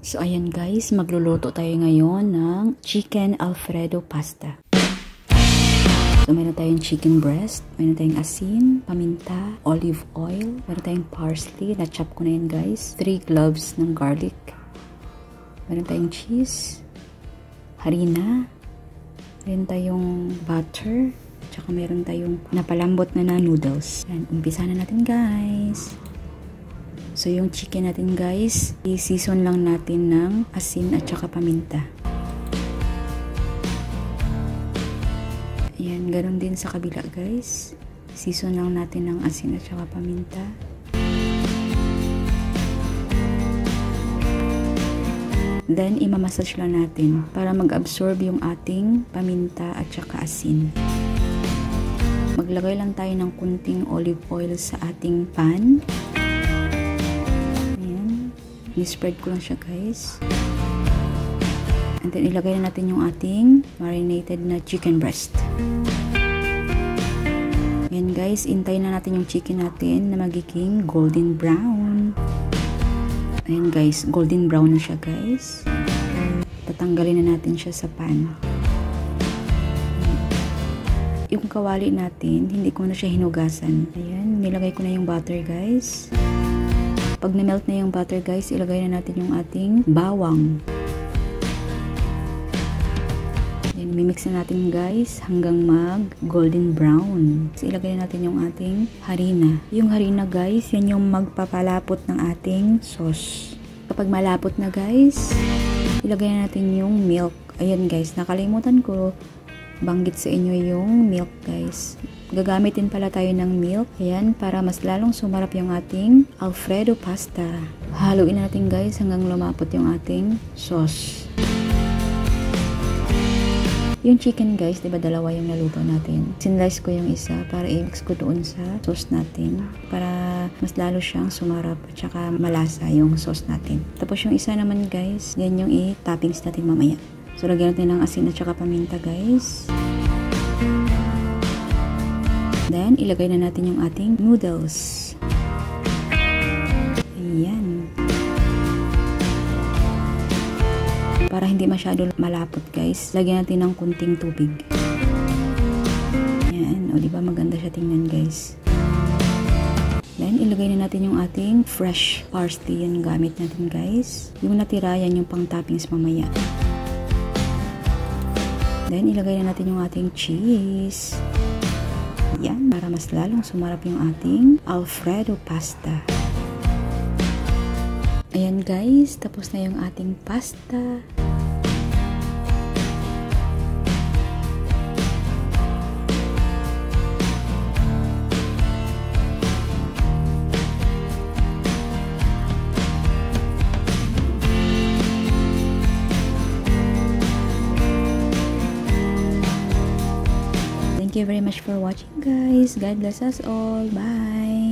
So ayan guys, magluluto tayo ngayon ng chicken alfredo pasta. So meron tayong chicken breast, meron tayong asin, paminta, olive oil, meron tayong parsley, na-chop ko na yan guys, 3 cloves ng garlic, meron tayong cheese, harina, meron tayong butter, tsaka meron tayong napalambot na noodles. Yan, umpisa na natin guys. So, yung chicken natin guys, i-season lang natin ng asin at saka paminta. Ayan, ganoon din sa kabila guys. Season lang natin ng asin at saka paminta. Then, imamassage lang natin para mag-absorb yung ating paminta at saka asin. Maglagay lang tayo ng kunting olive oil sa ating pan. Ni-spread ko lang siya guys. And then ilagay na natin yung ating marinated na chicken breast. Yan guys, intayin na natin yung chicken natin na magiging golden brown. Ayan guys, golden brown na siya guys. Tatanggalin na natin siya sa pan. Yung kawali natin, hindi ko na siya hinugasan. Ayan, nilagay ko na yung butter guys. Pag na-melt na yung butter guys, ilagay na natin yung ating bawang. Yan, mimix na natin guys hanggang mag golden brown. So, ilagay na natin yung ating harina. Yung harina guys, yan yung magpapalapot ng ating sauce. Kapag malapot na guys, ilagay na natin yung milk. Ayan guys, nakalimutan ko banggit sa inyo yung milk guys. Gagamitin pala tayo ng milk. Ayan, para mas lalong sumarap yung ating alfredo pasta. Haluin natin guys hanggang lumapot yung ating sauce. Yung chicken guys, diba dalawa yung naluto natin. Sinlice ko yung isa para i-mix ko doon sa sauce natin. Para mas lalo siyang sumarap at saka malasa yung sauce natin. Tapos yung isa naman guys, yan yung i-toppings natin mamaya. So lagyan natin ng asin at saka paminta guys. Then, ilagay na natin yung ating noodles. Ayan. Para hindi masyado malapot guys, lagyan natin ng kunting tubig. Ayan. O diba maganda siya tingnan guys. Then, ilagay na natin yung ating fresh parsley. Yan gamit natin guys. Yung natira, yan yung pang toppings mamaya. Then, ilagay na natin yung ating cheese. Yan, para mas lalong sumarap yung ating alfredo pasta. Ayan guys, tapos na yung ating pasta. Thank you very much for watching guys. God bless us all. Bye.